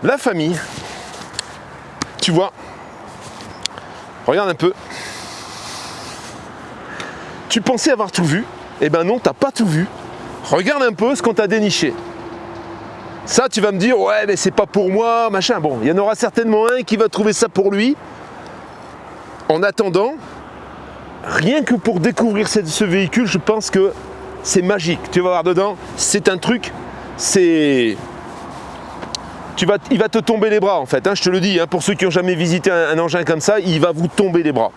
La famille, tu vois, regarde un peu. Tu pensais avoir tout vu? Eh ben non, t'as pas tout vu. Regarde un peu ce qu'on t'a déniché. Ça, tu vas me dire, ouais, mais c'est pas pour moi, machin. Bon, il y en aura certainement un qui va trouver ça pour lui. En attendant, rien que pour découvrir ce véhicule, je pense que c'est magique. Tu vas voir dedans, c'est un truc, il va te tomber les bras en fait, hein, je te le dis, hein, pour ceux qui n'ont jamais visité un engin comme ça, il va vous tomber les bras.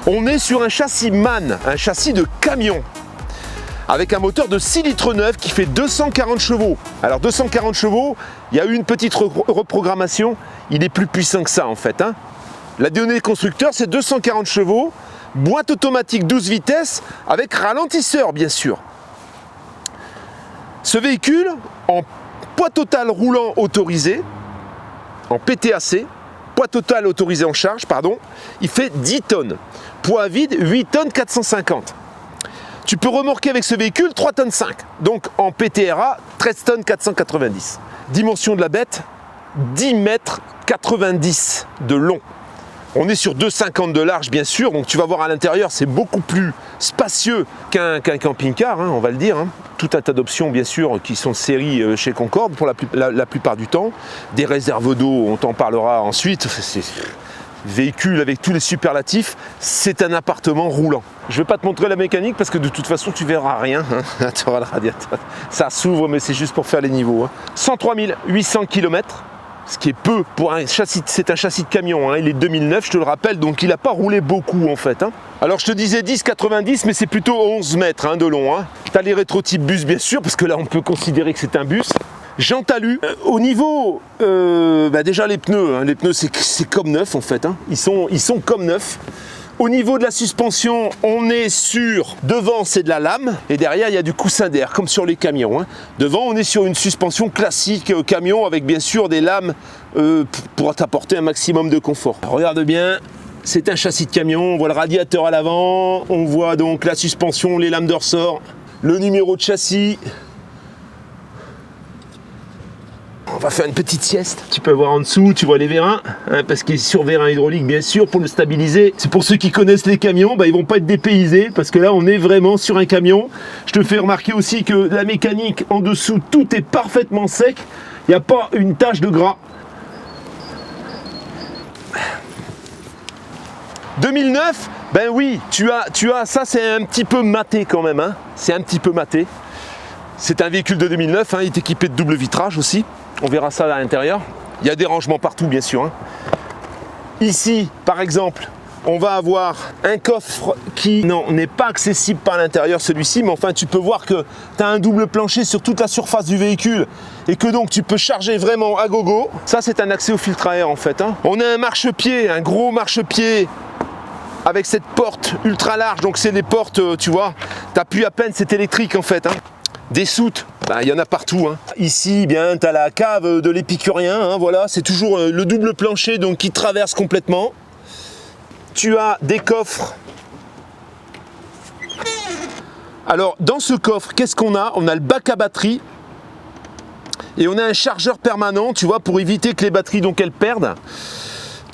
On est sur un châssis MAN, un châssis de camion, avec un moteur de 6 litres 9 qui fait 240 chevaux. Alors 240 chevaux, il y a eu une petite reprogrammation, il est plus puissant que ça en fait. Hein. La donnée constructeur, c'est 240 chevaux, boîte automatique 12 vitesses, avec ralentisseur bien sûr. Ce véhicule, en poids total roulant autorisé, en PTAC, poids total autorisé en charge, pardon, il fait 10 tonnes. Poids vide, 8 tonnes 450. Tu peux remorquer avec ce véhicule 3 tonnes 5. Donc en PTRA, 13 tonnes 490. Dimension de la bête, 10 mètres 90 de long. On est sur 2,50 de large bien sûr, donc tu vas voir à l'intérieur, c'est beaucoup plus spacieux qu'un camping-car, hein, on va le dire. Hein. Tout un tas d'options bien sûr qui sont de série chez Concorde pour la plupart du temps. Des réserves d'eau, on t'en parlera ensuite. Véhicule avec tous les superlatifs, c'est un appartement roulant. Je ne vais pas te montrer la mécanique parce que de toute façon tu verras rien. Hein. Tu auras le radiateur. Ça s'ouvre mais c'est juste pour faire les niveaux. Hein. 103 800 km. Ce qui est peu pour un châssis, c'est un châssis de camion, hein. Il est 2009, je te le rappelle, donc il n'a pas roulé beaucoup en fait. Hein. Alors je te disais 10,90, mais c'est plutôt 11 mètres hein, de long. Hein. Tu as les rétrotypes bus bien sûr, parce que là on peut considérer que c'est un bus. Jean Talus, au niveau, déjà les pneus, hein, c'est comme neuf en fait, hein. Ils sont comme neufs. Au niveau de la suspension, on est sur, devant c'est de la lame et derrière il y a du coussin d'air comme sur les camions. Hein. Devant on est sur une suspension classique camion avec bien sûr des lames pour t'apporter un maximum de confort. Regarde bien, c'est un châssis de camion, on voit le radiateur à l'avant, on voit donc la suspension, les lames de ressort, le numéro de châssis. On va faire une petite sieste. Tu peux voir en dessous, tu vois les vérins, hein, parce qu'il est sur vérin hydraulique bien sûr pour le stabiliser. C'est pour ceux qui connaissent les camions, ils vont pas être dépaysés parce que là on est vraiment sur un camion. Je te fais remarquer aussi que la mécanique en dessous, tout est parfaitement sec. Il n'y a pas une tache de gras. 2009, ben oui, tu as ça, c'est un petit peu maté quand même. Hein. C'est un petit peu maté. C'est un véhicule de 2009, hein, il est équipé de double vitrage aussi. On verra ça à l'intérieur. Il y a des rangements partout, bien sûr. Hein. Ici, par exemple, on va avoir un coffre qui n'est pas accessible par l'intérieur, celui-ci, mais enfin, tu peux voir que tu as un double plancher sur toute la surface du véhicule et que donc tu peux charger vraiment à gogo. Ça, c'est un accès au filtre à air, en fait. Hein. On a un marchepied, un gros marchepied avec cette porte ultra large. Donc, c'est des portes, tu vois, tu appuies à peine, c'est électrique, en fait. Hein. Des soutes, il y en a partout. Hein. Ici, tu as la cave de l'épicurien. Hein, voilà, c'est toujours le double plancher donc, qui traverse complètement. Tu as des coffres. Alors, dans ce coffre, qu'est-ce qu'on a? On a le bac à batterie. Et on a un chargeur permanent, tu vois, pour éviter que les batteries, donc, elles perdent,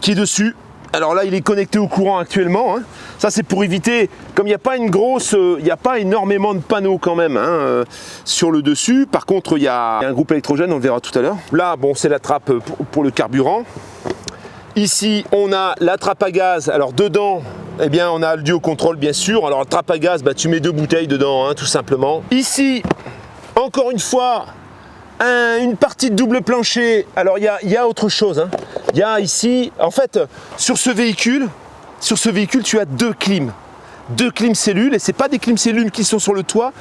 qui est dessus. Alors là, il est connecté au courant actuellement. Hein. Ça, c'est pour éviter, comme il n'y a pas une grosse, il n'y a pas énormément de panneaux quand même hein, sur le dessus. Par contre, il y a un groupe électrogène, on le verra tout à l'heure. Là, bon, c'est la trappe pour le carburant. Ici, on a la trappe à gaz. Alors dedans, eh bien, on a le duo contrôle, bien sûr. Alors la trappe à gaz, bah, tu mets 2 bouteilles dedans, hein, tout simplement. Ici, encore une fois, une partie de double plancher. Alors il y a autre chose. Hein. Il y a ici, en fait, sur ce véhicule, tu as 2 clims. 2 clims cellules, et c'est pas des clims cellules qui sont sur le toit,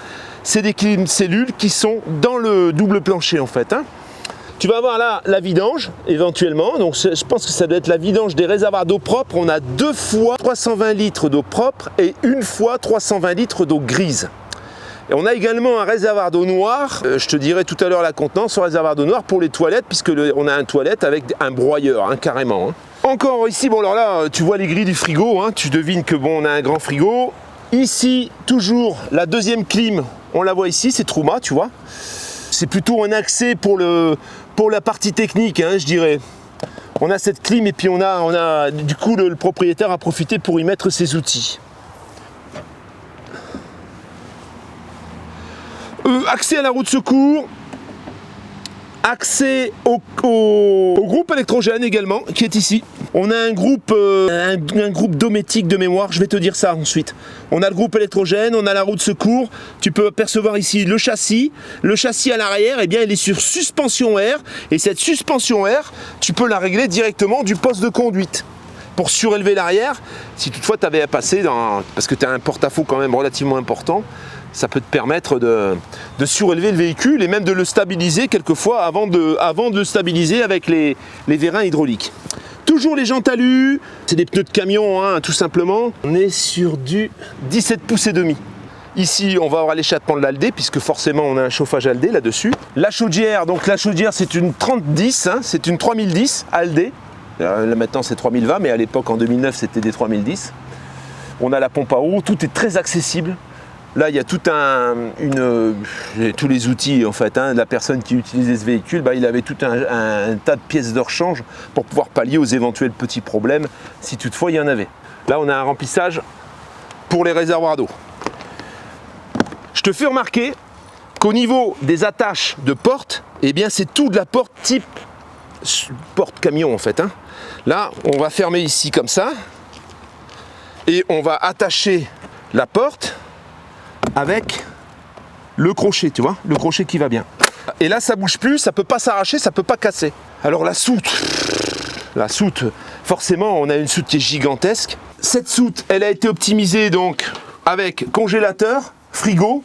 c'est des clims cellules qui sont dans le double plancher en fait. Hein. Tu vas avoir là la vidange éventuellement, donc je pense que ça doit être la vidange des réservoirs d'eau propre. On a 2 fois 320 litres d'eau propre et 1 fois 320 litres d'eau grise. Et on a également un réservoir d'eau noire, je te dirai tout à l'heure la contenance au réservoir d'eau noire pour les toilettes, puisque on a un toilette avec un broyeur, hein, carrément. Hein. Encore ici, bon alors là, tu vois les grilles du frigo, hein, tu devines que bon, on a un grand frigo. Ici, toujours la deuxième clim, on la voit ici, c'est Truma, tu vois. C'est plutôt un accès pour la partie technique, hein, je dirais. On a cette clim et puis on a du coup le propriétaire a profité pour y mettre ses outils. Accès à la roue de secours, accès au groupe électrogène également, qui est ici. On a un groupe dométique de mémoire, je vais te dire ça ensuite. On a le groupe électrogène, on a la roue de secours. Tu peux apercevoir ici le châssis. Le châssis à l'arrière, eh bien, il est sur suspension air. Et cette suspension air, tu peux la régler directement du poste de conduite. Pour surélever l'arrière, si toutefois tu avais à passer parce que tu as un porte-à-faux quand même relativement important, ça peut te permettre de surélever le véhicule et même de le stabiliser quelquefois avant de le stabiliser avec les vérins hydrauliques. Toujours les jantes alu, c'est des pneus de camion hein, tout simplement. On est sur du 17 pouces et demi. Ici, on va avoir l'échappement de l'Aldé, puisque forcément on a un chauffage Aldé là-dessus. La chaudière, donc la chaudière c'est une 3010, hein, c'est une 3010 Aldé. Là maintenant c'est 3020, mais à l'époque en 2009 c'était des 3010. On a la pompe à eau, tout est très accessible. Là, il y a tous les outils en fait. Hein, la personne qui utilisait ce véhicule, bah, il avait tout un tas de pièces de rechange pour pouvoir pallier aux éventuels petits problèmes, si toutefois il y en avait. Là, on a un remplissage pour les réservoirs d'eau. Je te fais remarquer qu'au niveau des attaches de porte, eh bien, c'est tout de la porte type porte camion en fait. Hein. Là, on va fermer ici comme ça et on va attacher la porte avec le crochet, tu vois, le crochet qui va bien. Et là, ça bouge plus, ça peut pas s'arracher, ça peut pas casser. Alors la soute, forcément, on a une soute qui est gigantesque. Cette soute, elle a été optimisée donc avec congélateur, frigo,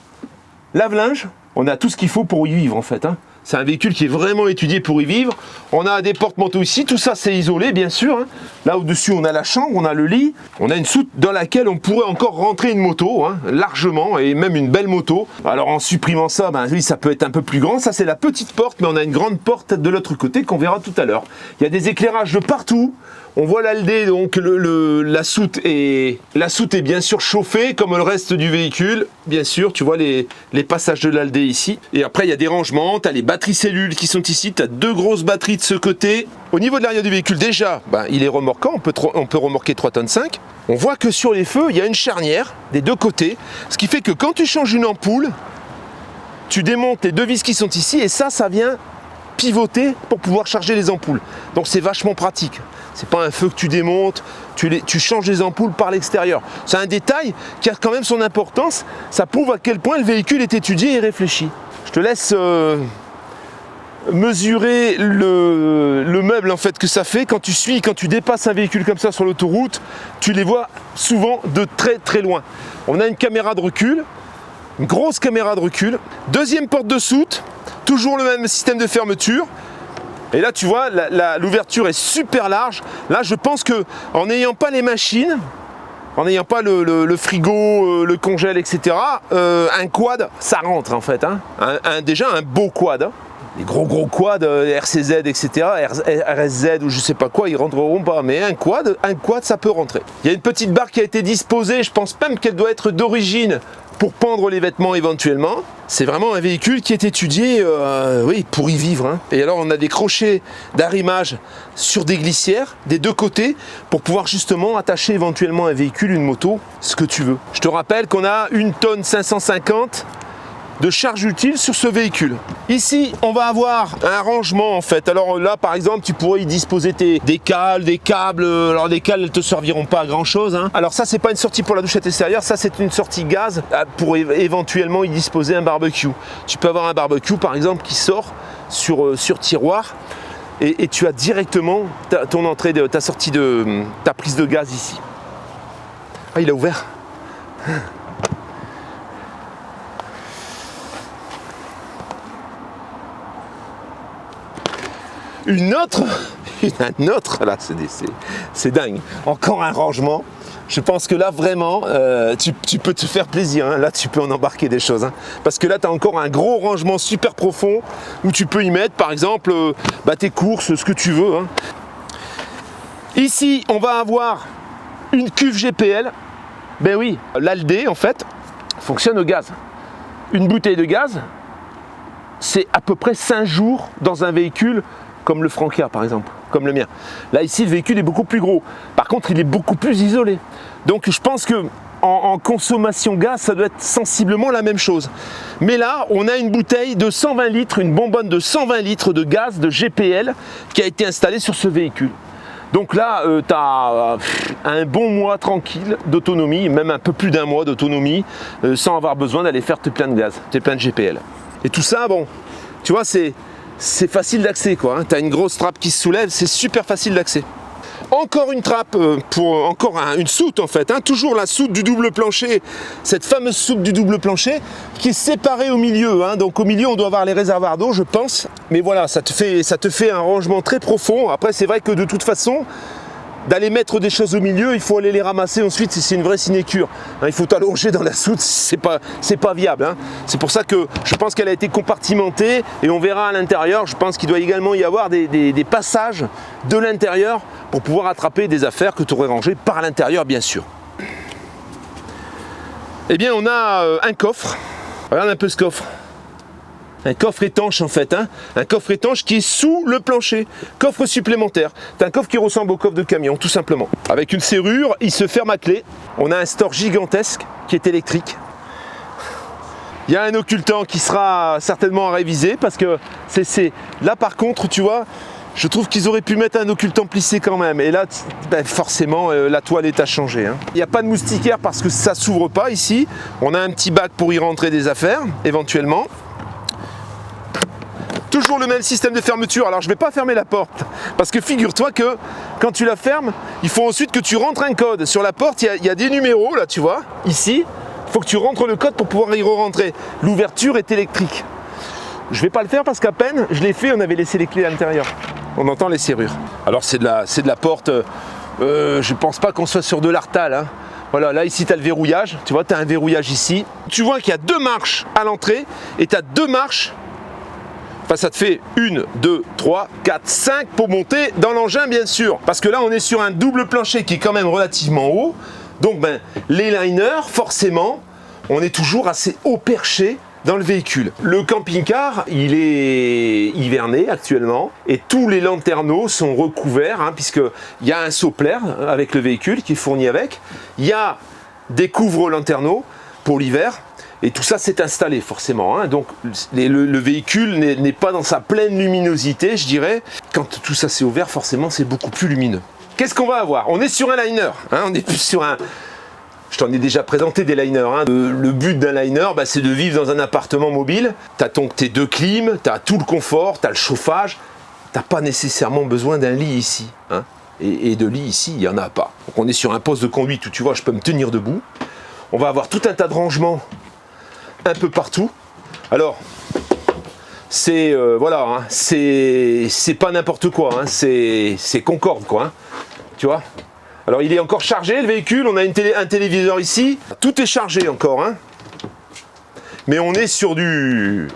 lave-linge. On a tout ce qu'il faut pour y vivre en fait. Hein. C'est un véhicule qui est vraiment étudié pour y vivre. On a des porte-manteaux ici, tout ça c'est isolé bien sûr. Hein. Là au-dessus on a la chambre, on a le lit. On a une soute dans laquelle on pourrait encore rentrer une moto, hein, largement, et même une belle moto. Alors en supprimant ça, ben oui ça peut être un peu plus grand. Ça c'est la petite porte, mais on a une grande porte de l'autre côté qu'on verra tout à l'heure. Il y a des éclairages de partout. On voit l'Aldé, donc la soute est bien sûr chauffée comme le reste du véhicule. Bien sûr, tu vois les passages de l'Aldé ici. Et après, il y a des rangements, tu as les batteries cellules qui sont ici, tu as 2 grosses batteries de ce côté. Au niveau de l'arrière du véhicule, déjà, ben, il est remorquant, on peut remorquer 3,5 tonnes. On voit que sur les feux, il y a une charnière des 2 côtés, ce qui fait que quand tu changes une ampoule, tu démontes les 2 vis qui sont ici et ça vient pivoter pour pouvoir charger les ampoules. Donc c'est vachement pratique. C'est pas un feu que tu démontes, tu changes les ampoules par l'extérieur. C'est un détail qui a quand même son importance. Ça prouve à quel point le véhicule est étudié et réfléchi. Je te laisse mesurer le meuble en fait que ça fait. Quand tu dépasses un véhicule comme ça sur l'autoroute, tu les vois souvent de très très loin. On a une caméra de recul, une grosse caméra de recul. Deuxième porte de soute, toujours le même système de fermeture. Et là, tu vois, l'ouverture est super large. Là, je pense que en n'ayant pas les machines, en n'ayant pas le frigo, le congèle, etc., un quad, ça rentre en fait. Hein. Déjà un beau quad. Hein. Les gros quads, RCZ, etc., RSZ ou je sais pas quoi, ils rentreront pas. Mais un quad, ça peut rentrer. Il y a une petite barre qui a été disposée, je pense même qu'elle doit être d'origine pour pendre les vêtements éventuellement. C'est vraiment un véhicule qui est étudié oui, pour y vivre. Hein. Et alors on a des crochets d'arrimage sur des glissières des deux côtés pour pouvoir justement attacher éventuellement un véhicule, une moto, ce que tu veux. Je te rappelle qu'on a 1 tonne 550 de charge utile sur ce véhicule. Ici, on va avoir un rangement en fait. Alors là, par exemple, tu pourrais y disposer des câbles, des câbles. Alors les câbles, elles te serviront pas à grand chose. Hein. Alors ça, c'est pas une sortie pour la douchette extérieure. Ça, c'est une sortie gaz pour éventuellement y disposer un barbecue. Tu peux avoir un barbecue, par exemple, qui sort sur tiroir. Et tu as directement ton entrée, ta sortie de ta prise de gaz ici. Ah, il a ouvert. Un autre, là, c'est dingue. Encore un rangement. Je pense que là, vraiment, tu peux te faire plaisir. Hein. Là, tu peux en embarquer des choses. Hein. Parce que là, tu as encore un gros rangement super profond où tu peux y mettre, par exemple, tes courses, ce que tu veux. Hein. Ici, on va avoir une cuve GPL. Ben oui, l'ALD, en fait, fonctionne au gaz. Une bouteille de gaz, c'est à peu près 5 jours dans un véhicule comme le Franca par exemple, comme le mien. Là ici le véhicule est beaucoup plus gros, par contre il est beaucoup plus isolé. Donc je pense que en consommation gaz ça doit être sensiblement la même chose. Mais là on a une bouteille de 120 litres, une bonbonne de 120 litres de gaz de GPL qui a été installée sur ce véhicule. Donc là tu as un bon mois tranquille d'autonomie, même un peu plus d'un mois d'autonomie, sans avoir besoin d'aller faire tes pleins de gaz, tes pleins de GPL. Et tout ça, bon, tu vois, c'est facile d'accès quoi. Hein. Tu as une grosse trappe qui se soulève, c'est super facile d'accès. Encore une trappe une soute en fait. Hein. Toujours la soute du double plancher, cette fameuse soute du double plancher qui est séparée au milieu. Hein. Donc au milieu, on doit avoir les réservoirs d'eau, je pense. Mais voilà, ça te fait un rangement très profond. Après, c'est vrai que de toute façon, d'aller mettre des choses au milieu, il faut aller les ramasser ensuite, c'est une vraie sinécure. Hein, il faut t'allonger dans la soute, c'est pas viable. Hein. C'est pour ça que je pense qu'elle a été compartimentée et on verra à l'intérieur. Je pense qu'il doit également y avoir des passages de l'intérieur pour pouvoir attraper des affaires que tu aurais rangées par l'intérieur, bien sûr. Eh bien, on a un coffre. Regarde un peu ce coffre. Un coffre étanche en fait, hein. Un coffre étanche qui est sous le plancher, coffre supplémentaire. C'est un coffre qui ressemble au coffre de camion, tout simplement. Avec une serrure, il se ferme à clé. On a un store gigantesque qui est électrique. Il y a un occultant qui sera certainement à réviser parce que là par contre, tu vois, je trouve qu'ils auraient pu mettre un occultant plissé quand même. Et là, forcément, la toilette a changé. Hein. Il n'y a pas de moustiquaire parce que ça ne s'ouvre pas ici. On a un petit bac pour y rentrer des affaires, éventuellement. Toujours le même système de fermeture. Alors je ne vais pas fermer la porte parce que figure-toi que quand tu la fermes, il faut ensuite que tu rentres un code. Sur la porte, il y a des numéros là, tu vois, ici. Il faut que tu rentres le code pour pouvoir y re-rentrer. L'ouverture est électrique. Je ne vais pas le faire parce qu'à peine je l'ai fait, on avait laissé les clés à l'intérieur. On entend les serrures. Alors c'est de la porte, je ne pense pas qu'on soit sur de l'artal. Hein. Voilà, là ici tu as le verrouillage. Tu vois, tu as un verrouillage ici. Tu vois qu'il y a 2 marches à l'entrée et tu as 2 marches. Enfin, ça te fait 1, 2, 3, 4, 5 pour monter dans l'engin, bien sûr. Parce que là, on est sur un double plancher qui est quand même relativement haut. Donc, les liners, forcément, on est toujours assez haut perché dans le véhicule. Le camping-car, il est hiverné actuellement et tous les lanterneaux sont recouverts, hein, puisqu'il y a un sopler avec le véhicule qui est fourni avec. Il y a des couvre-lanterneaux pour l'hiver. Et tout ça s'est installé forcément, hein. Donc le véhicule n'est pas dans sa pleine luminosité, je dirais. Quand tout ça s'est ouvert, forcément c'est beaucoup plus lumineux. Qu'est-ce qu'on va avoir? On est sur un liner, hein. On est plus sur un... Je t'en ai déjà présenté des liners. Hein. Le but d'un liner, c'est de vivre dans un appartement mobile. Tu as tes 2 clims, tu as tout le confort, tu as le chauffage. Tu n'as pas nécessairement besoin d'un lit ici. Hein. Et de lit ici, il n'y en a pas. Donc on est sur un poste de conduite où tu vois, je peux me tenir debout. On va avoir tout un tas de rangements un peu partout. Alors c'est voilà, hein, c'est pas n'importe quoi, hein, c'est Concorde quoi, hein, tu vois. Alors il est encore chargé le véhicule, on a un téléviseur ici, tout est chargé encore, hein. mais on est sur du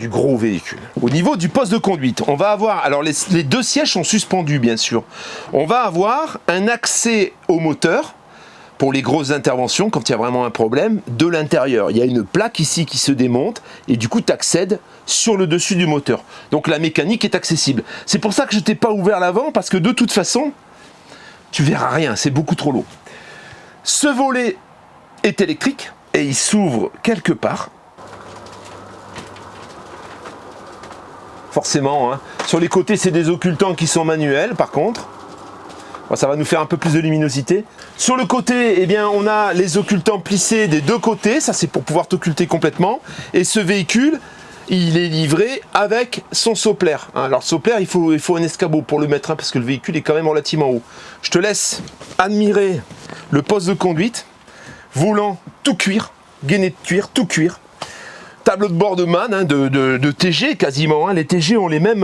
gros véhicule. Au niveau du poste de conduite, on va avoir, alors les deux sièges sont suspendus bien sûr, on va avoir un accès au moteur pour les grosses interventions quand il y a vraiment un problème de l'intérieur. Il y a une plaque ici qui se démonte et du coup tu accèdes sur le dessus du moteur. Donc la mécanique est accessible. C'est pour ça que je t'ai pas ouvert l'avant parce que de toute façon, tu verras rien, c'est beaucoup trop lourd. Ce volet est électrique et il s'ouvre quelque part. Forcément, hein. Sur les côtés, c'est des occultants qui sont manuels par contre. Bon, ça va nous faire un peu plus de luminosité. Sur le côté, eh bien, on a les occultants plissés des deux côtés. Ça, c'est pour pouvoir t'occulter complètement. Et ce véhicule, il est livré avec son sopler. Alors, sopler, il faut un escabeau pour le mettre, hein, parce que le véhicule est quand même relativement haut. Je te laisse admirer le poste de conduite. Volant tout cuir, gainé de cuir, tout cuir. Tableau de bord de MAN, hein, de TG quasiment. Hein. Les TG ont les mêmes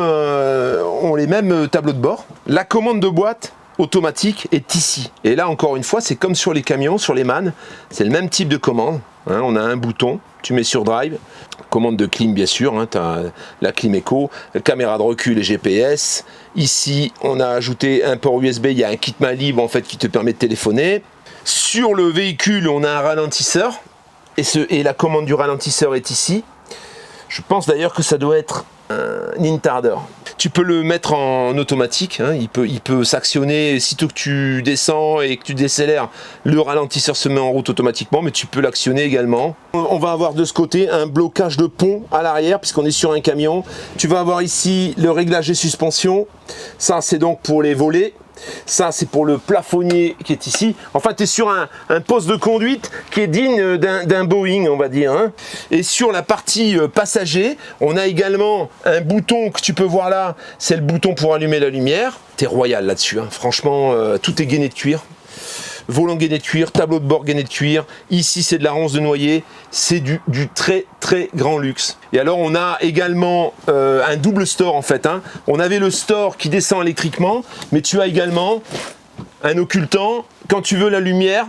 tableaux de bord. La commande de boîte automatique est ici. Et là, encore une fois, c'est comme sur les camions, sur les MAN. C'est le même type de commande. Hein. On a un bouton, tu mets sur drive. Commande de clim, bien sûr. Hein. Tu as la clim éco, caméra de recul et GPS. Ici, on a ajouté un port USB. Il y a un kit main libre en fait, qui te permet de téléphoner. Sur le véhicule, on a un ralentisseur et la commande du ralentisseur est ici. Je pense d'ailleurs que ça doit être un Intarder. Tu peux le mettre en automatique, hein, il peut s'actionner sitôt que tu descends et que tu décélères, le ralentisseur se met en route automatiquement, mais tu peux l'actionner également. On va avoir de ce côté un blocage de pont à l'arrière puisqu'on est sur un camion. Tu vas avoir ici le réglage des suspensions, ça c'est donc pour les volets. Ça, c'est pour le plafonnier qui est ici. Enfin, tu es sur un poste de conduite qui est digne d'un Boeing, on va dire. Hein. Et sur la partie passager, on a également un bouton que tu peux voir là. C'est le bouton pour allumer la lumière. Tu es royal là-dessus. Hein. Franchement, tout est gainé de cuir. Volant gainé de cuir, tableau de bord gainé de cuir. Ici, c'est de la ronce de noyer. C'est du très très grand luxe. Et alors, on a également un double store en fait. Hein. On avait le store qui descend électriquement, mais tu as également un occultant quand tu veux la lumière,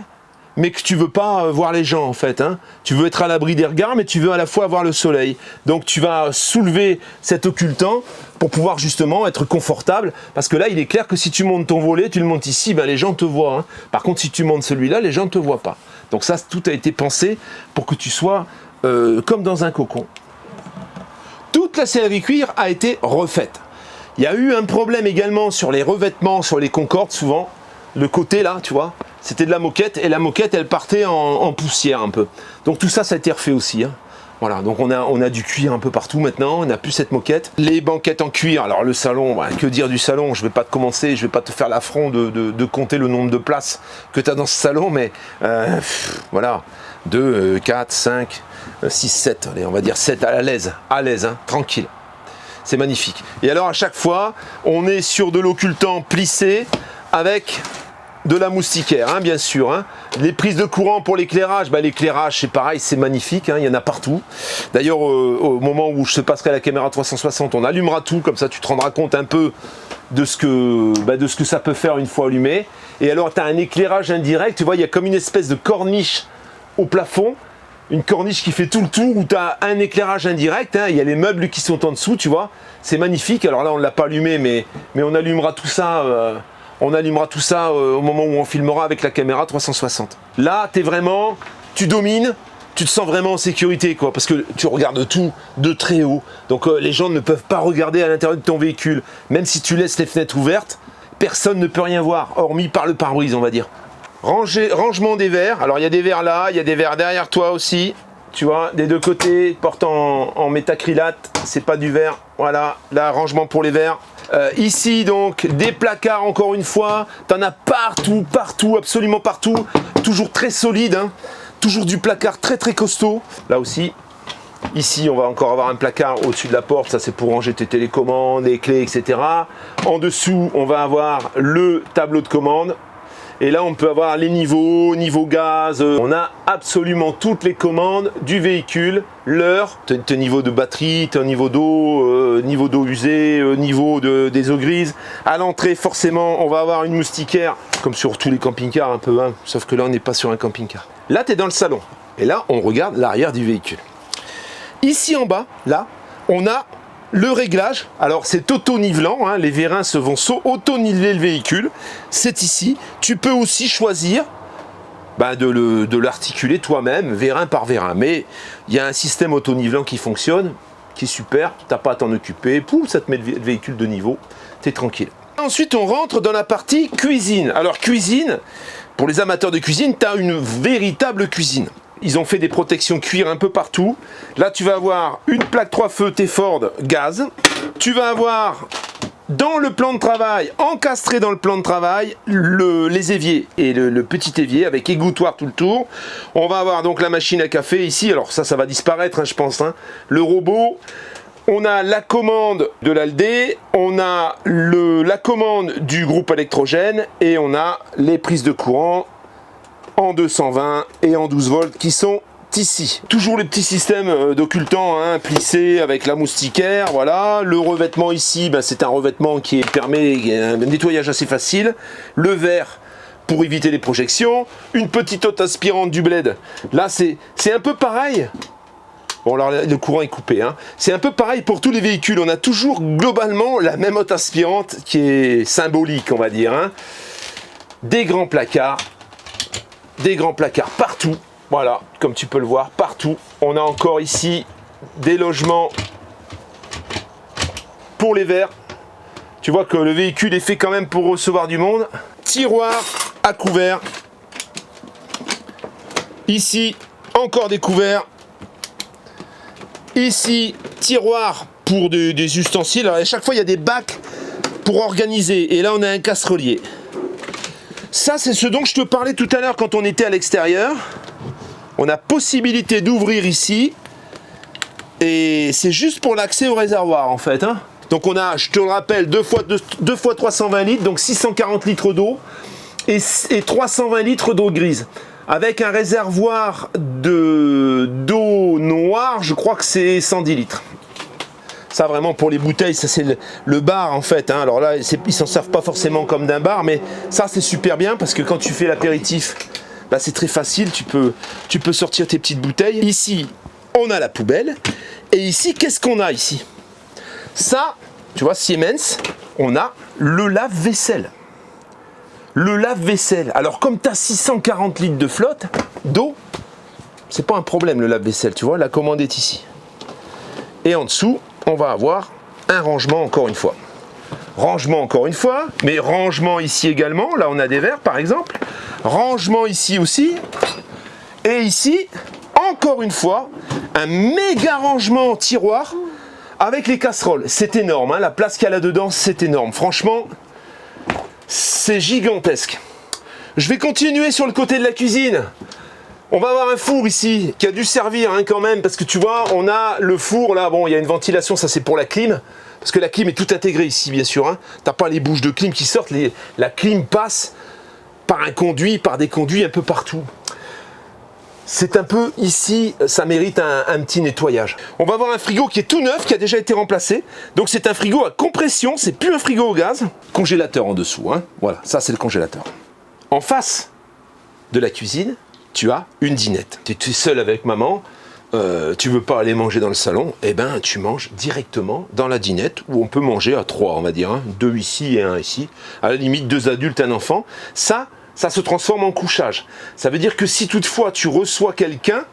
mais que tu veux pas voir les gens en fait. Hein. Tu veux être à l'abri des regards, mais tu veux à la fois voir le soleil. Donc, tu vas soulever cet occultant pour pouvoir justement être confortable, parce que là il est clair que si tu montes ton volet, tu le montes ici, ben les gens te voient. Hein. Par contre si tu montes celui-là, les gens ne te voient pas. Donc ça, tout a été pensé pour que tu sois comme dans un cocon. Toute la sellerie cuir a été refaite. Il y a eu un problème également sur les revêtements, sur les Concorde souvent. Le côté là, tu vois, c'était de la moquette, et la moquette elle partait en poussière un peu. Donc tout ça, ça a été refait aussi. Hein. Voilà, donc on a du cuir un peu partout maintenant, on n'a plus cette moquette. Les banquettes en cuir, alors le salon, bah, que dire du salon? Je vais pas te commencer, je vais pas te faire l'affront de compter le nombre de places que tu as dans ce salon, mais voilà, 2, 4, 5, 6, 7, allez, on va dire 7 à l'aise, hein, tranquille. C'est magnifique. Et alors à chaque fois, on est sur de l'occultant plissé avec de la moustiquaire, hein, bien sûr. Hein. Les prises de courant pour l'éclairage, bah, l'éclairage c'est pareil, c'est magnifique, hein, il y en a partout. D'ailleurs, au moment où je te passerai la caméra 360, on allumera tout, comme ça tu te rendras compte un peu de ce que ça peut faire une fois allumé. Et alors tu as un éclairage indirect, tu vois, il y a comme une espèce de corniche au plafond, une corniche qui fait tout le tour, où tu as un éclairage indirect, hein, il y a les meubles qui sont en dessous, tu vois, c'est magnifique. Alors là on ne l'a pas allumé, mais on allumera tout ça. On allumera tout ça au moment où on filmera avec la caméra 360. Là, tu domines, tu te sens vraiment en sécurité, quoi, parce que tu regardes tout de très haut. Donc les gens ne peuvent pas regarder à l'intérieur de ton véhicule. Même si tu laisses les fenêtres ouvertes, personne ne peut rien voir, hormis par le pare-brise, on va dire. Rangement des verres. Alors il y a des verres là, il y a des verres derrière toi aussi. Tu vois, des deux côtés, porte en métacrylate, c'est pas du verre. Voilà, là, rangement pour les verres. Ici donc, des placards encore une fois, t'en as partout, absolument partout, toujours très solide, hein. Toujours du placard très très costaud. Là aussi, ici on va encore avoir un placard au-dessus de la porte, ça c'est pour ranger tes télécommandes, les clés, etc. En dessous, on va avoir le tableau de commande. Et là, on peut avoir les niveaux, niveau gaz. On a absolument toutes les commandes du véhicule, l'heure, ton niveau de batterie, ton niveau d'eau usée, niveau des eaux grises. À l'entrée, forcément, on va avoir une moustiquaire, comme sur tous les camping-cars un peu, hein, sauf que là, on n'est pas sur un camping-car. Là, tu es dans le salon. Et là, on regarde l'arrière du véhicule. Ici en bas, là, on a le réglage. Alors c'est auto-nivelant, hein, les vérins vont auto-niveler le véhicule. C'est ici. Tu peux aussi choisir de l'articuler toi-même, vérin par vérin. Mais il y a un système auto-nivelant qui fonctionne, qui est super. Tu n'as pas à t'en occuper. Pouf, ça te met le véhicule de niveau. Tu es tranquille. Ensuite, on rentre dans la partie cuisine. Alors cuisine, pour les amateurs de cuisine, tu as une véritable cuisine. Ils ont fait des protections cuir un peu partout. Là, tu vas avoir une plaque 3 feux T-Ford gaz. Tu vas avoir dans le plan de travail, encastré dans le plan de travail, les éviers et le petit évier avec égouttoir tout le tour. On va avoir donc la machine à café ici. Alors ça va disparaître, hein, je pense. Hein. Le robot. On a la commande de l'Aldé, on a la commande du groupe électrogène et on a les prises de courant en 220 et en 12 volts qui sont ici. Toujours les petits systèmes d'occultants, hein, plissés avec la moustiquaire, voilà. Le revêtement ici, c'est un revêtement qui permet un nettoyage assez facile. Le verre pour éviter les projections. Une petite hotte aspirante du bled. Là, c'est un peu pareil. Bon, alors le courant est coupé, hein. C'est un peu pareil pour tous les véhicules. On a toujours globalement la même hotte aspirante qui est symbolique, on va dire, hein. Des grands placards partout. Voilà, comme tu peux le voir, partout. On a encore ici des logements pour les verres. Tu vois que le véhicule est fait quand même pour recevoir du monde. Tiroir à couverts. Ici, encore des couverts. Ici, tiroir pour des ustensiles. Alors, à chaque fois, il y a des bacs pour organiser. Et là, on a un casserolier. Ça, c'est ce dont je te parlais tout à l'heure quand on était à l'extérieur. On a possibilité d'ouvrir ici. Et c'est juste pour l'accès au réservoir, en fait. Hein. Donc, on a, je te le rappelle, 2 fois 320 litres, donc 640 litres d'eau et 320 litres d'eau grise. Avec un réservoir d'eau noire, je crois que c'est 110 litres. Ça vraiment pour les bouteilles, ça c'est le bar en fait. Hein. Alors là, ils s'en servent pas forcément comme d'un bar, mais ça c'est super bien parce que quand tu fais l'apéritif, c'est très facile, tu peux sortir tes petites bouteilles. Ici, on a la poubelle. Et ici, qu'est-ce qu'on a ici? Ça, tu vois, Siemens, on a le lave-vaisselle. Le lave-vaisselle. Alors comme tu as 640 litres de flotte d'eau, c'est pas un problème le lave-vaisselle, tu vois, la commande est ici. Et en dessous, on va avoir un rangement encore une fois. Rangement encore une fois, mais rangement ici également. Là, on a des verres par exemple. Rangement ici aussi. Et ici, encore une fois, un méga rangement en tiroir avec les casseroles. C'est énorme, hein, la place qu'il y a là-dedans, c'est énorme. Franchement, c'est gigantesque. Je vais continuer sur le côté de la cuisine. On va avoir un four ici qui a dû servir hein, quand même parce que tu vois, on a le four là, bon, il y a une ventilation, ça c'est pour la clim parce que la clim est tout intégrée ici bien sûr. Hein. T'as pas les bouches de clim qui sortent, la clim passe par un conduit, par des conduits un peu partout. C'est un peu ici, ça mérite un petit nettoyage. On va avoir un frigo qui est tout neuf, qui a déjà été remplacé. Donc c'est un frigo à compression, c'est plus un frigo au gaz. Congélateur en dessous, hein. Voilà, ça c'est le congélateur. En face de la cuisine, tu as une dinette. Tu es seul avec maman, tu veux pas aller manger dans le salon, et ben tu manges directement dans la dinette où on peut manger à 3, on va dire, hein. 2 ici et 1 ici. À la limite 2 adultes, un enfant. Ça se transforme en couchage. Ça veut dire que si toutefois tu reçois quelqu'un,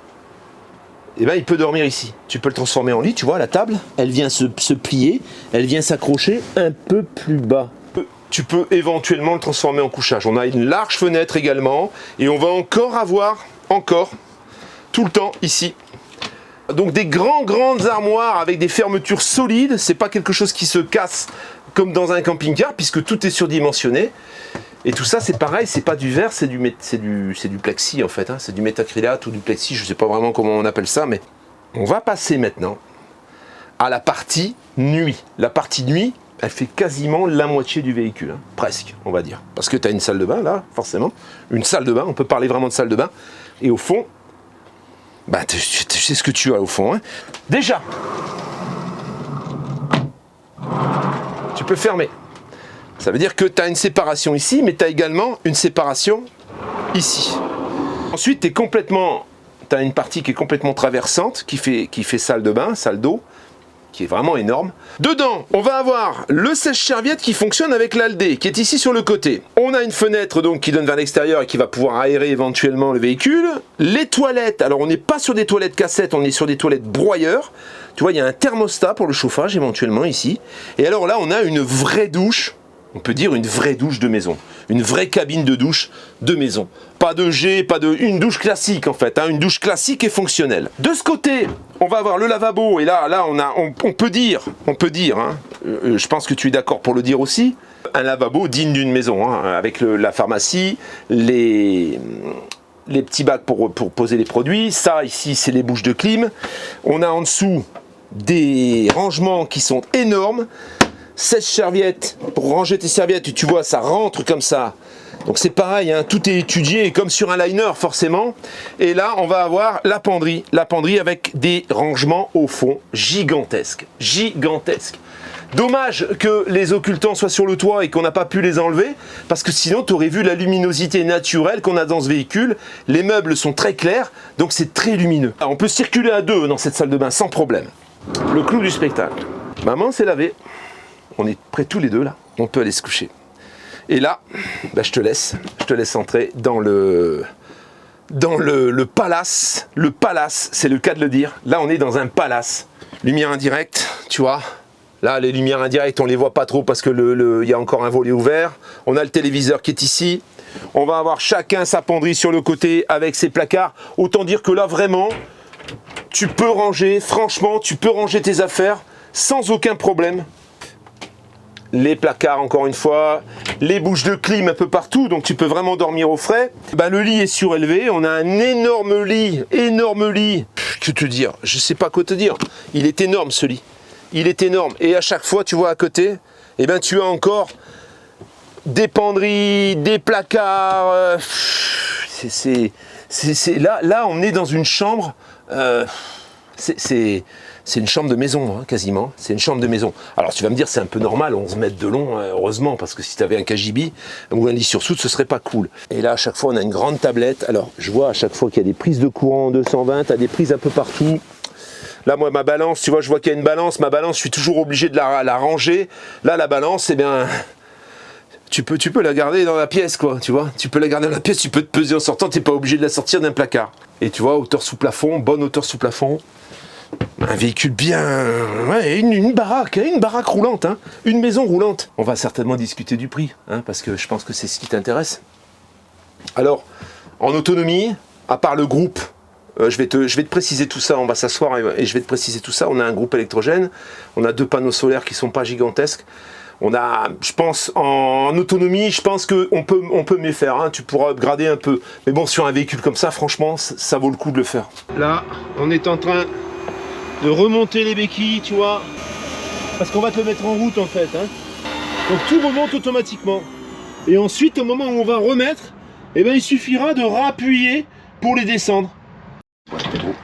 eh ben, il peut dormir ici. Tu peux le transformer en lit, tu vois, la table, elle vient se plier, elle vient s'accrocher un peu plus bas. Tu peux éventuellement le transformer en couchage. On a une large fenêtre également, et on va encore avoir, tout le temps ici. Donc des grandes armoires avec des fermetures solides, c'est pas quelque chose qui se casse comme dans un camping-car, puisque tout est surdimensionné. Et tout ça, c'est pareil, c'est pas du verre, c'est du plexi en fait, hein. C'est du métacrylate ou du plexi, je sais pas vraiment comment on appelle ça, mais on va passer maintenant à la partie nuit. La partie nuit, elle fait quasiment la moitié du véhicule, hein. Presque, on va dire. Parce que tu as une salle de bain là, forcément, une salle de bain, on peut parler vraiment de salle de bain, et au fond, tu sais ce que tu as au fond, hein. Déjà, tu peux fermer. Ça veut dire que tu as une séparation ici, mais tu as également une séparation ici. Ensuite, tu es complètement tu as une partie qui est complètement traversante, qui fait salle de bain, salle d'eau, qui est vraiment énorme. Dedans, on va avoir le sèche-serviette qui fonctionne avec l'Aldé, qui est ici sur le côté. On a une fenêtre donc qui donne vers l'extérieur et qui va pouvoir aérer éventuellement le véhicule. Les toilettes, alors on n'est pas sur des toilettes cassettes, on est sur des toilettes broyeurs. Tu vois, il y a un thermostat pour le chauffage éventuellement ici. Et alors là, on a une vraie douche. On peut dire une vraie douche de maison, une vraie cabine de douche de maison. Pas de jet, une douche classique en fait, hein, une douche classique et fonctionnelle. De ce côté, on va avoir le lavabo et là on peut dire, hein, je pense que tu es d'accord pour le dire aussi, un lavabo digne d'une maison, hein, avec la pharmacie, les petits bacs pour poser les produits. Ça ici, c'est les bouches de clim. On a en dessous des rangements qui sont énormes. Sèche-serviette, pour ranger tes serviettes, tu vois, ça rentre comme ça. Donc c'est pareil, hein, tout est étudié, comme sur un liner forcément. Et là, on va avoir la penderie avec des rangements au fond gigantesques. Gigantesques. Dommage que les occultants soient sur le toit et qu'on n'a pas pu les enlever, parce que sinon tu aurais vu la luminosité naturelle qu'on a dans ce véhicule. Les meubles sont très clairs, donc c'est très lumineux. Alors, on peut circuler à deux dans cette salle de bain sans problème. Le clou du spectacle. Maman s'est lavée. On est prêts tous les deux là, on peut aller se coucher. Et là, bah, je te laisse entrer dans le palace. Le palace, c'est le cas de le dire. Là, on est dans un palace. Lumière indirecte, tu vois. Là, les lumières indirectes, on les voit pas trop parce que y a encore un volet ouvert. On a le téléviseur qui est ici. On va avoir chacun sa penderie sur le côté avec ses placards. Autant dire que là, vraiment, tu peux ranger, franchement, tu peux ranger tes affaires sans aucun problème. Les placards, encore une fois, les bouches de clim un peu partout, donc tu peux vraiment dormir au frais. Ben, le lit est surélevé, on a un énorme lit, que te dire, je sais pas quoi te dire. Il est énorme ce lit, il est énorme. Et à chaque fois, tu vois à côté, eh ben, tu as encore des penderies, des placards. Là, on est dans une chambre. C'est une chambre de maison, hein, quasiment. C'est une chambre de maison. Alors tu vas me dire, c'est un peu normal, 11 mètres de long, heureusement, parce que si tu avais un KGB ou un lit sur soude, ce serait pas cool. Et là, à chaque fois, on a une grande tablette. Alors, je vois à chaque fois qu'il y a des prises de courant en 220, tu as des prises un peu partout. Là, moi, ma balance, tu vois, je vois qu'il y a une balance. Ma balance, je suis toujours obligé de la ranger. Là, la balance, eh bien, tu peux la garder dans la pièce, quoi, tu vois. Tu peux la garder dans la pièce, tu peux te peser en sortant, tu n'es pas obligé de la sortir d'un placard. Et tu vois, hauteur sous plafond, bonne hauteur sous plafond. Un véhicule bien... Ouais, une baraque roulante, hein, une maison roulante. On va certainement discuter du prix, hein, parce que je pense que c'est ce qui t'intéresse. Alors, en autonomie, à part le groupe, je vais te préciser tout ça, on va s'asseoir et je vais te préciser tout ça. On a un groupe électrogène, on a 2 panneaux solaires qui ne sont pas gigantesques. On a, je pense, en autonomie, je pense qu'on peut mieux faire, hein, tu pourras upgrader un peu. Mais bon, sur un véhicule comme ça, franchement, ça vaut le coup de le faire. Là, on est en train de remonter les béquilles, tu vois, parce qu'on va te le mettre en route en fait, hein. Donc tout remonte automatiquement. Et ensuite, au moment où on va remettre, eh ben, il suffira de rappuyer pour les descendre.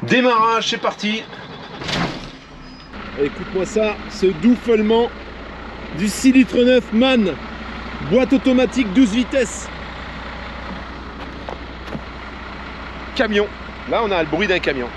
Démarrage, c'est parti. Écoute-moi ça, ce douflement du 6 litres 9 MAN, boîte automatique 12 vitesses. Camion. Là, on a le bruit d'un camion.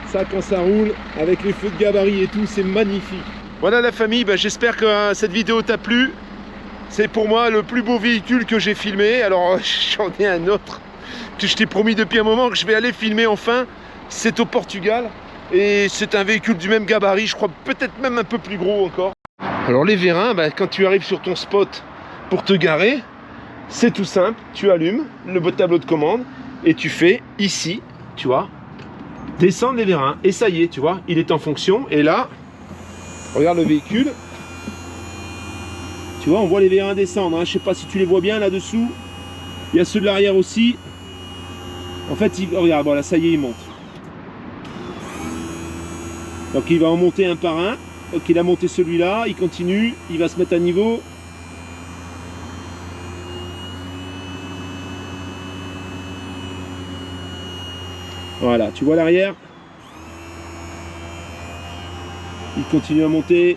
Ça, quand ça roule avec les feux de gabarit et tout, c'est magnifique. Voilà la famille, j'espère que cette vidéo t'a plu. C'est pour moi le plus beau véhicule que j'ai filmé. Alors j'en ai un autre que je t'ai promis depuis un moment que je vais aller filmer enfin. C'est au Portugal et c'est un véhicule du même gabarit, je crois peut-être même un peu plus gros encore. Alors les vérins, quand tu arrives sur ton spot pour te garer, c'est tout simple, tu allumes le tableau de commande et tu fais ici, tu vois, descendre les vérins. Et ça y est, tu vois, il est en fonction. Et là, regarde le véhicule. Tu vois, on voit les vérins descendre, hein. Je sais pas si tu les vois bien là-dessous. Il y a ceux de l'arrière aussi. En fait, regarde, voilà, ça y est, il monte. Donc il va en monter un par un. Donc il a monté celui-là, il continue, il va se mettre à niveau. Voilà, tu vois l'arrière. Il continue à monter.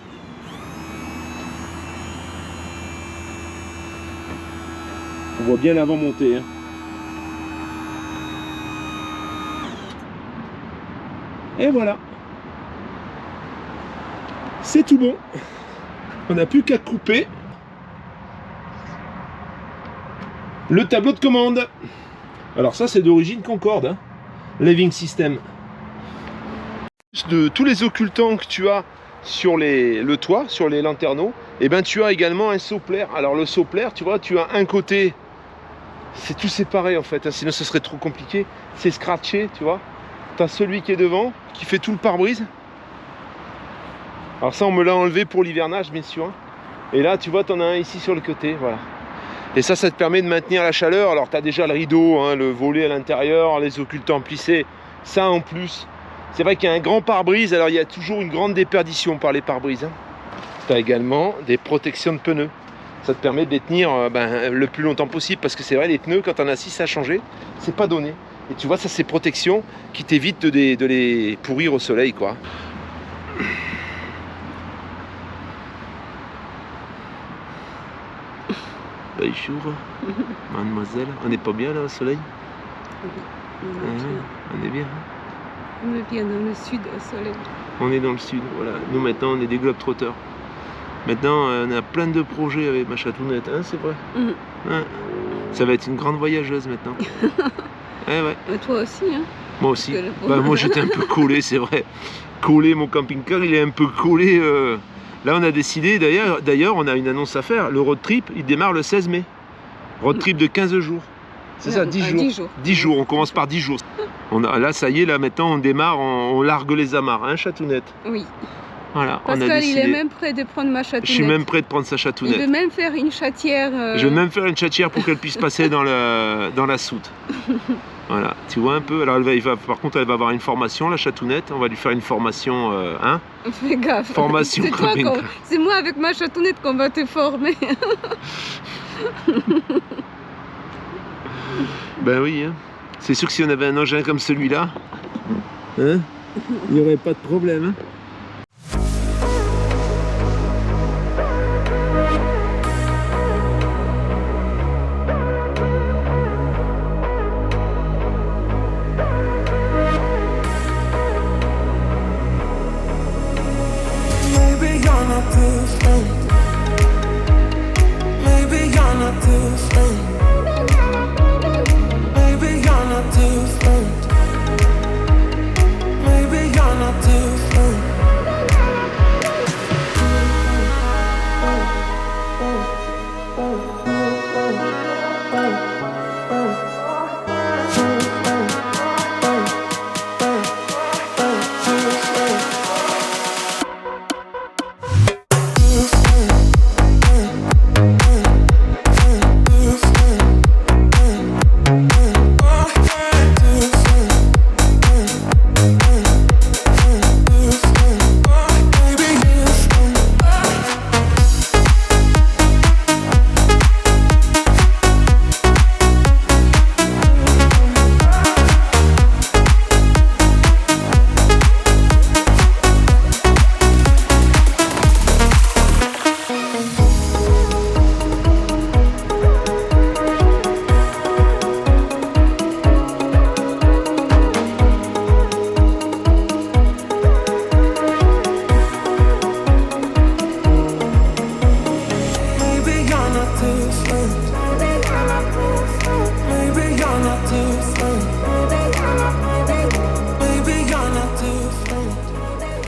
On voit bien l'avant monter. Hein. Et voilà. C'est tout bon. On n'a plus qu'à couper le tableau de commande. Alors ça c'est d'origine Concorde. Hein. Living System. De tous les occultants que tu as sur le toit, sur les lanterneaux, et ben tu as également un soplaire. Alors le soplaire, tu vois, tu as un côté, c'est tout séparé en fait, hein, sinon ce serait trop compliqué. C'est scratché, tu vois. Tu as celui qui est devant, qui fait tout le pare-brise. Alors ça on me l'a enlevé pour l'hivernage bien sûr. Et là tu vois, tu en as un ici sur le côté, voilà. Et ça te permet de maintenir la chaleur. Alors tu as déjà le rideau, hein, le volet à l'intérieur, les occultants plissés, ça en plus. C'est vrai qu'il y a un grand pare-brise, alors il y a toujours une grande déperdition par les pare-brises. Hein. Tu as également des protections de pneus. Ça te permet de les tenir le plus longtemps possible, parce que c'est vrai, les pneus, quand on a 6 à changer, c'est pas donné. Et tu vois, ça c'est protections qui t'évitent de les pourrir au soleil, quoi. Bonjour, mademoiselle. On n'est pas bien là au soleil? On est bien. On est bien dans le sud au soleil. On est dans le sud, voilà. Nous maintenant on est des globetrotters. Maintenant on a plein de projets avec ma chatounette, hein, c'est vrai. Hein, ça va être une grande voyageuse maintenant. Ouais. Et toi aussi, hein? Moi aussi. Moi j'étais un peu collé, c'est vrai. Collé, mon camping-car il est un peu collé. Là on a décidé, d'ailleurs on a une annonce à faire. Le road trip il démarre le 16 mai. Road trip de 15 jours. C'est ça, 10 jours. 10 jours. 10 jours, on commence par 10 jours. Là, ça y est, là maintenant on démarre, on largue les amarres, hein, chatounette? Oui. Voilà, Pascal, on a décidé. il est même prêt de prendre ma chatounette. Je suis même prêt de prendre sa chatounette. Il veut même faire une chatière. Je vais même faire une chatière pour qu'elle puisse passer dans la soute. Voilà, tu vois un peu. Alors par contre, elle va avoir une formation, la chatounette. On va lui faire une formation, hein? Fais gaffe. Formation camping. C'est moi avec ma chatounette qu'on va te former. Ben oui, hein. C'est sûr que si on avait un engin comme celui-là, hein, il n'y aurait pas de problème. Hein.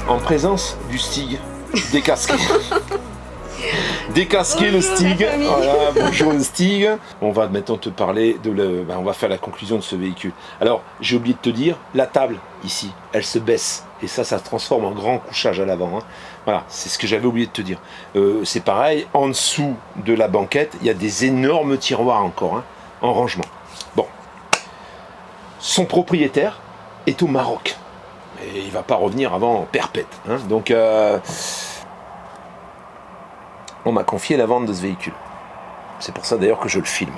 En présence du Stig décasqué. Décasquer le Stig. Voilà, bonjour le Stig. On va maintenant te parler on va faire la conclusion de ce véhicule. Alors, j'ai oublié de te dire, la table ici, elle se baisse. Et ça se transforme en grand couchage à l'avant. Hein. Voilà, c'est ce que j'avais oublié de te dire. C'est pareil, en dessous de la banquette, il y a des énormes tiroirs encore, hein, en rangement. Bon. Son propriétaire est au Maroc. Et il ne va pas revenir avant perpète. Hein. Donc, on m'a confié la vente de ce véhicule. C'est pour ça d'ailleurs que je le filme.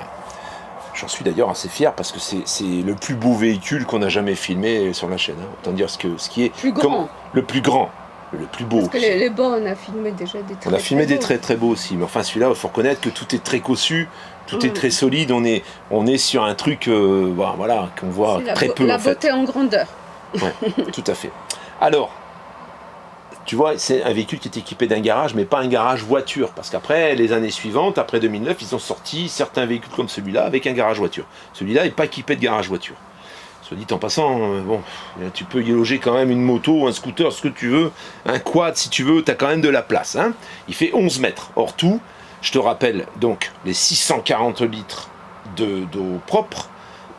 J'en suis d'ailleurs assez fier parce que c'est le plus beau véhicule qu'on a jamais filmé sur la chaîne. Hein. Autant dire ce qui est plus grand. Le plus grand. le plus beau. Parce que les beaux, on a filmé déjà des très On a filmé des beaux. très très beaux aussi, mais enfin celui-là, il faut reconnaître que tout est très cossu, tout est très solide, on est sur un truc voilà, qu'on voit C'est très peu la en fait. beauté en grandeur. Ouais, tout à fait. Alors, tu vois, c'est un véhicule qui est équipé d'un garage, mais pas un garage voiture, parce qu'après, les années suivantes, après 2009, ils ont sorti certains véhicules comme celui-là avec un garage voiture. Celui-là n'est pas équipé de garage voiture. Soit dit en passant, bon, tu peux y loger quand même une moto, un scooter, ce que tu veux, un quad si tu veux, tu as quand même de la place. Hein. Il fait 11 mètres. Or tout, je te rappelle donc les 640 litres d'eau propre,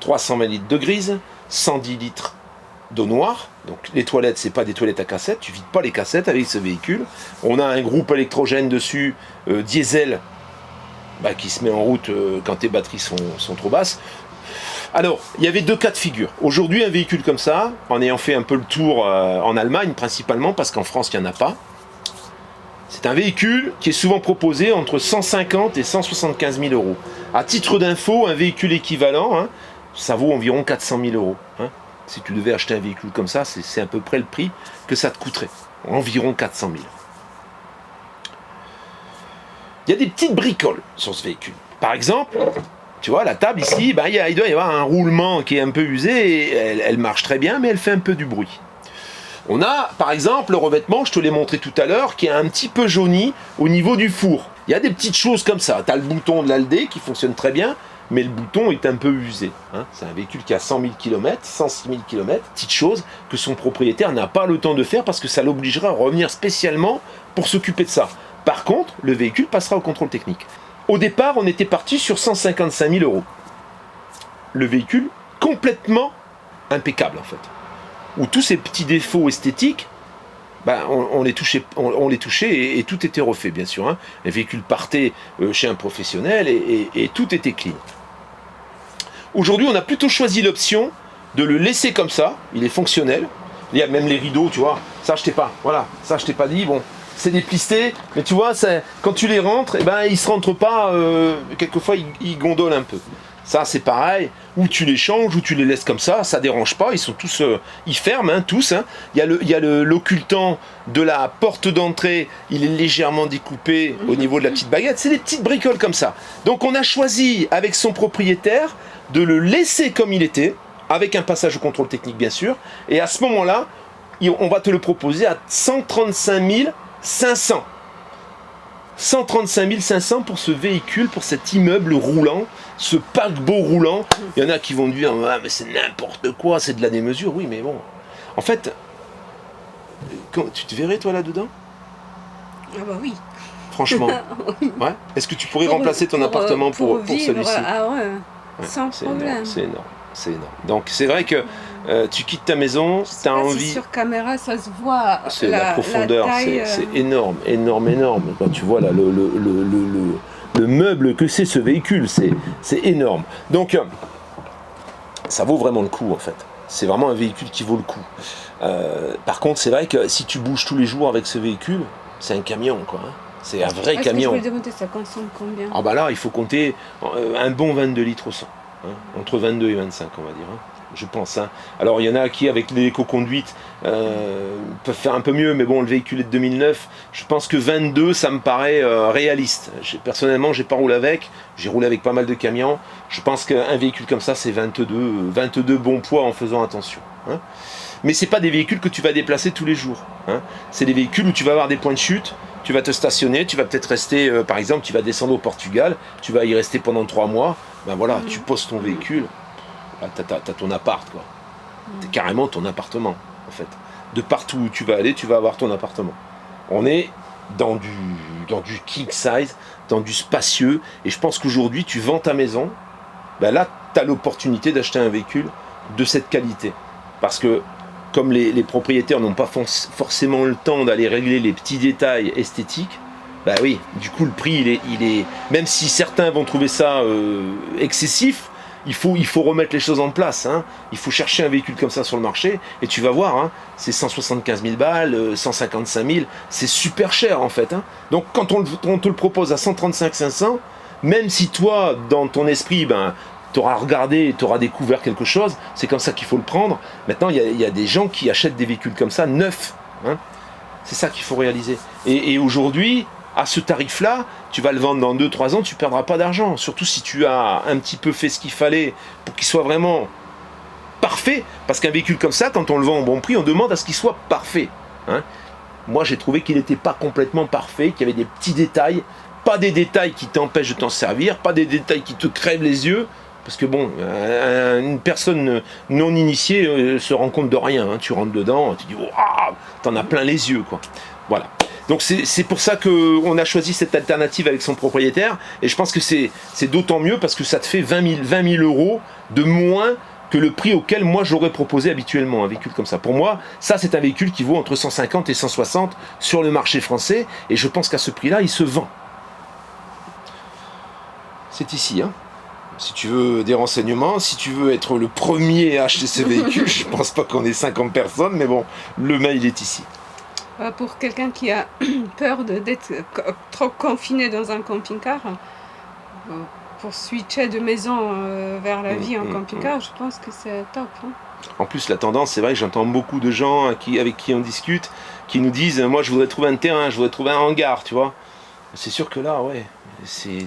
320 litres de grise, 110 litres d'eau noire. Donc les toilettes, c'est pas des toilettes à cassettes, tu vides pas les cassettes avec ce véhicule. On a un groupe électrogène dessus, diesel, qui se met en route quand tes batteries sont trop basses. Alors, il y avait deux cas de figure. Aujourd'hui, un véhicule comme ça, en ayant fait un peu le tour en Allemagne principalement, parce qu'en France, il n'y en a pas, c'est un véhicule qui est souvent proposé entre 150 et 175 000 euros. À titre d'info, un véhicule équivalent, hein, ça vaut environ 400 000 euros. Hein. Si tu devais acheter un véhicule comme ça, c'est à peu près le prix que ça te coûterait. Environ 400 000. Il y a des petites bricoles sur ce véhicule. Par exemple, tu vois, la table ici, il doit y avoir un roulement qui est un peu usé, et elle marche très bien, mais elle fait un peu du bruit. On a, par exemple, le revêtement, je te l'ai montré tout à l'heure, qui est un petit peu jauni au niveau du four. Il y a des petites choses comme ça. Tu as le bouton de l'ALD qui fonctionne très bien, mais le bouton est un peu usé. Hein. C'est un véhicule qui a 100 000 km, 106 000 km. Petite chose que son propriétaire n'a pas le temps de faire parce que ça l'obligera à revenir spécialement pour s'occuper de ça. Par contre, le véhicule passera au contrôle technique. Au départ, on était parti sur 155 000 euros. Le véhicule complètement impeccable en fait. Où tous ces petits défauts esthétiques, on les touchait et tout était refait bien sûr. Hein. Le véhicule partait chez un professionnel et tout était clean. Aujourd'hui, on a plutôt choisi l'option de le laisser comme ça. Il est fonctionnel. Il y a même les rideaux, tu vois. Ça, je t'ai pas. Voilà, ça, je t'ai pas dit. Bon. C'est des plistés, mais tu vois, quand tu les rentres, ils se rentrent pas, quelquefois ils gondolent un peu. Ça c'est pareil, ou tu les changes, ou tu les laisses comme ça dérange pas, ils sont tous, ils ferment, hein, tous. Hein. Il y a l'occultant de la porte d'entrée, il est légèrement découpé au niveau de la petite baguette, c'est des petites bricoles comme ça. Donc on a choisi avec son propriétaire de le laisser comme il était, avec un passage au contrôle technique bien sûr, et à ce moment-là, on va te le proposer à 135 500. 135 500 pour ce véhicule, pour cet immeuble roulant, ce paquebot roulant. Il y en a qui vont dire ah, mais c'est n'importe quoi, c'est de la démesure. Oui, mais bon. En fait, tu te verrais toi là-dedans? Ah bah oui. Franchement. Oui. Ouais. Est-ce que tu pourrais remplacer ton appartement pour vivre, celui-ci? Ah ouais, sans problème. C'est énorme. C'est énorme. Donc c'est vrai que tu quittes ta maison, tu as envie. Si sur caméra ça se voit. C'est la profondeur, c'est énorme. Quand tu vois là, le meuble que c'est ce véhicule, c'est énorme. Donc ça vaut vraiment le coup en fait. C'est vraiment un véhicule qui vaut le coup. Par contre, c'est vrai que si tu bouges tous les jours avec ce véhicule, c'est un camion quoi. Hein. C'est un vrai camion. Je voulais demander ça consomme combien? Ah bah là, il faut compter un bon 22 litres au 100. Hein, entre 22 et 25 on va dire, hein, je pense. Hein. Alors il y en a qui avec l'éco-conduite peuvent faire un peu mieux, mais bon le véhicule est de 2009, je pense que 22 ça me paraît réaliste. Personnellement j'ai pas roulé avec, j'ai roulé avec pas mal de camions, je pense qu'un véhicule comme ça c'est 22 bons poids en faisant attention. Hein. Mais c'est pas des véhicules que tu vas déplacer tous les jours. Hein. C'est des véhicules où tu vas avoir des points de chute, tu vas te stationner, tu vas peut-être rester, par exemple, tu vas descendre au Portugal, tu vas y rester pendant 3 mois, tu poses ton véhicule, là, t'as ton appart, quoi. C'est carrément ton appartement, en fait. De partout où tu vas aller, tu vas avoir ton appartement. On est dans du king size, dans du spacieux, et je pense qu'aujourd'hui, tu vends ta maison, là, tu as l'opportunité d'acheter un véhicule de cette qualité. Parce que comme les propriétaires n'ont pas forcément le temps d'aller régler les petits détails esthétiques, oui, du coup le prix il est même si certains vont trouver ça excessif, il faut remettre les choses en place. Hein. Il faut chercher un véhicule comme ça sur le marché et tu vas voir, hein, c'est 175 000 balles, 155 000, c'est super cher en fait. Hein. Donc quand on te le propose à 135 500, même si toi dans ton esprit tu auras regardé, tu auras découvert quelque chose, c'est comme ça qu'il faut le prendre. Maintenant, il y a des gens qui achètent des véhicules comme ça, neufs. Hein. C'est ça qu'il faut réaliser. Et aujourd'hui, à ce tarif-là, tu vas le vendre dans 2-3 ans, tu ne perdras pas d'argent. Surtout si tu as un petit peu fait ce qu'il fallait pour qu'il soit vraiment parfait. Parce qu'un véhicule comme ça, quand on le vend au bon prix, on demande à ce qu'il soit parfait. Hein. Moi, j'ai trouvé qu'il n'était pas complètement parfait, qu'il y avait des petits détails. Pas des détails qui t'empêchent de t'en servir, pas des détails qui te crèvent les yeux. Parce que bon, une personne non initiée se rend compte de rien. Hein. Tu rentres dedans, tu dis « Waouh !» T'en as plein les yeux, quoi. Voilà. Donc c'est pour ça qu'on a choisi cette alternative avec son propriétaire. Et je pense que c'est d'autant mieux parce que ça te fait 20 000 euros de moins que le prix auquel moi j'aurais proposé habituellement un véhicule comme ça. Pour moi, ça c'est un véhicule qui vaut entre 150 et 160 sur le marché français. Et je pense qu'à ce prix-là, il se vend. C'est ici, hein. Si tu veux des renseignements, si tu veux être le premier à acheter ce véhicule, je pense pas qu'on ait 50 personnes, mais bon, le mail est ici. Pour quelqu'un qui a peur d'être trop confiné dans un camping-car, pour switcher de maison vers la vie en camping-car, je pense que c'est top. Hein. En plus, la tendance, c'est vrai que j'entends beaucoup de gens avec qui on discute, qui nous disent « Moi, je voudrais trouver un terrain, je voudrais trouver un hangar, tu vois ». C'est sûr que là, ouais,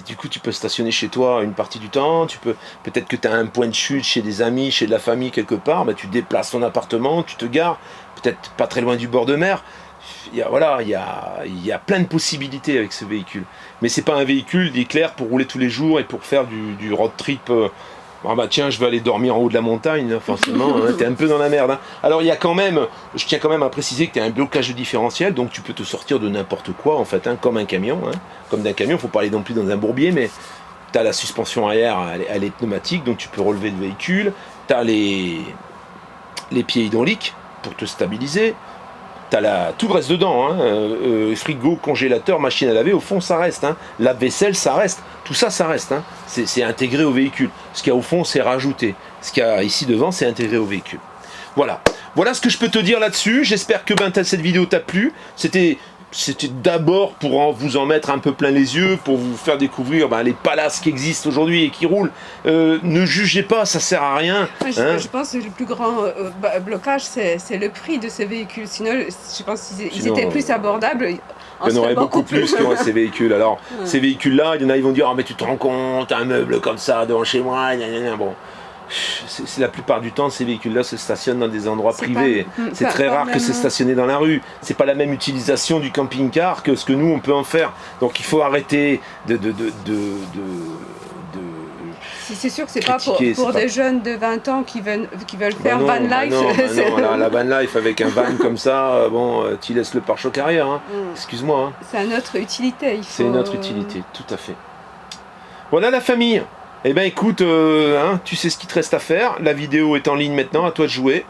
du coup tu peux stationner chez toi une partie du temps, peut-être que tu as un point de chute chez des amis, chez de la famille quelque part, bah, tu déplaces ton appartement, tu te gares, peut-être pas très loin du bord de mer. Il y a plein de possibilités avec ce véhicule. Mais c'est pas un véhicule, dit Claire, pour rouler tous les jours et pour faire du road trip. Ah bah tiens, je vais aller dormir en haut de la montagne, là, forcément, hein, t'es un peu dans la merde. Hein. Alors il y a quand même, je tiens quand même à préciser que tu as un blocage de différentiel, donc tu peux te sortir de n'importe quoi en fait, hein, comme un camion. Hein. Comme d'un camion, faut pas aller non plus dans un bourbier, mais tu as la suspension arrière, elle est pneumatique, donc tu peux relever le véhicule. Tu as les pieds hydrauliques pour te stabiliser. Tout reste dedans, hein. Frigo, congélateur, machine à laver, au fond ça reste, hein. Lave-vaisselle ça reste, tout ça ça reste, hein. C'est intégré au véhicule. Ce qu'il y a au fond c'est rajouté, ce qu'il y a ici devant c'est intégré au véhicule. Voilà ce que je peux te dire là-dessus. J'espère que cette vidéo t'a plu. C'était d'abord pour vous en mettre un peu plein les yeux, pour vous faire découvrir les palaces qui existent aujourd'hui et qui roulent. Ne jugez pas, ça sert à rien. Je pense que le plus grand blocage, c'est le prix de ces véhicules. Sinon, je pense qu'ils étaient plus abordables. Il y en aurait beaucoup plus qui auraient ces véhicules. Alors, ces véhicules-là, il y en a, ils vont dire « Ah, mais tu te rends compte, un meuble comme ça devant chez moi, gna, gna, gna. » Bon. C'est la plupart du temps, ces véhicules-là se stationnent dans des endroits privés. C'est très rare que c'est stationné dans la rue. C'est pas la même utilisation du camping-car que ce que nous on peut en faire. Donc il faut arrêter c'est sûr que c'est pas pour des jeunes de 20 ans qui veulent faire van life. Non, la van life avec un van comme ça, tu laisses le pare-choc arrière. Hein. Excuse-moi. Hein. C'est une autre utilité. C'est une autre utilité, tout à fait. Voilà la famille. Eh bien écoute, tu sais ce qu'il te reste à faire. La vidéo est en ligne maintenant, à toi de jouer.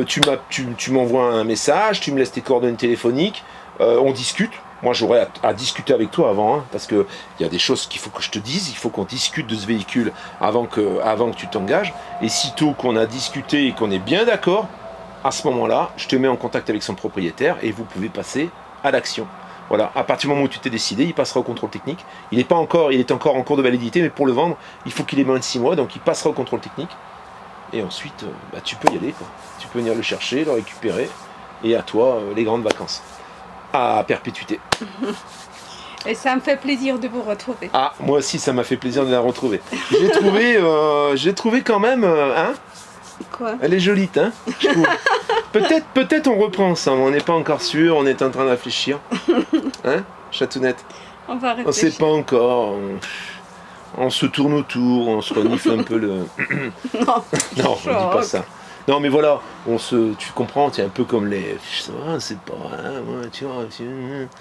Tu m'envoies un message, tu me laisses tes coordonnées téléphoniques, on discute. Moi j'aurais à discuter avec toi avant, hein, parce qu'il y a des choses qu'il faut que je te dise, il faut qu'on discute de ce véhicule avant que tu t'engages. Et sitôt qu'on a discuté et qu'on est bien d'accord, à ce moment-là, je te mets en contact avec son propriétaire et vous pouvez passer à l'action. Voilà, à partir du moment où tu t'es décidé, il passera au contrôle technique. Il est encore en cours de validité, mais pour le vendre, il faut qu'il ait moins de 6 mois, donc il passera au contrôle technique. Et ensuite, tu peux y aller, quoi. Tu peux venir le chercher, le récupérer, et à toi, les grandes vacances. À perpétuité. Et ça me fait plaisir de vous retrouver. Ah, moi aussi, ça m'a fait plaisir de la retrouver. J'ai trouvé quand même, hein. Quoi ? Elle est jolie, hein, je trouve. Peut-être on reprend ça, mais on n'est pas encore sûr, on est en train de réfléchir. Hein, Chatounette ? On va réfléchir. On sait pas encore. On se tourne autour, on se renifle un peu le... Non, on dit pas ça. Non mais voilà, tu comprends, c'est un peu comme les... c'est pas... tu vois...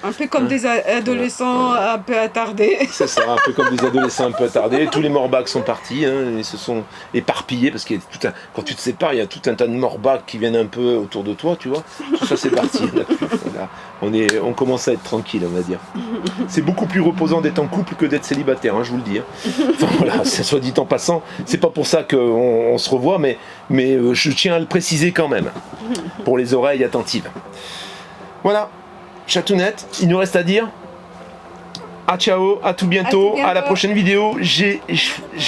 Un peu comme des adolescents un peu attardés. C'est ça, un peu comme des adolescents un peu attardés. Tous les morbacs sont partis, hein, ils se sont éparpillés, parce qu'il y a quand tu te sépares, il y a tout un tas de morbacs qui viennent un peu autour de toi, tu vois. Tout ça c'est parti, là, on commence à être tranquille, on va dire. C'est beaucoup plus reposant d'être en couple que d'être célibataire, hein, je vous le dis. Hein. Enfin voilà, ça soit dit en passant, c'est pas pour ça qu'on se revoit, mais je tiens à le préciser quand même, pour les oreilles attentives. Voilà, Chatounette, il nous reste à dire ciao, à tout bientôt, à la prochaine vidéo. J'ai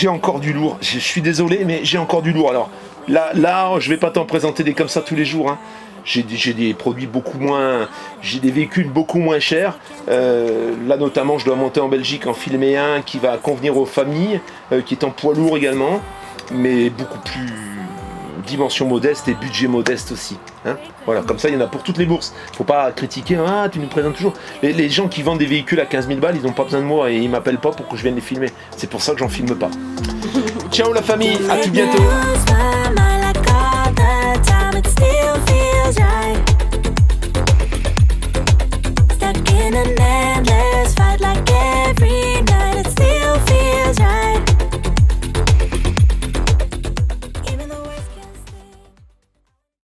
encore du lourd, je suis désolé, mais j'ai encore du lourd. Alors là, je vais pas t'en présenter des comme ça tous les jours, hein. J'ai des produits beaucoup moins, j'ai des véhicules beaucoup moins chers. Là notamment, je dois monter en Belgique, en filmer un qui va convenir aux familles, qui est en poids lourd également, mais beaucoup plus dimension modeste et budget modeste aussi. Hein, voilà, comme ça il y en a pour toutes les bourses. Faut pas critiquer, ah tu nous présentes toujours. Les gens qui vendent des véhicules à 15 000 balles, ils n'ont pas besoin de moi et ils m'appellent pas pour que je vienne les filmer. C'est pour ça que j'en filme pas. Ciao la famille, à tout bientôt. In an endless fight like every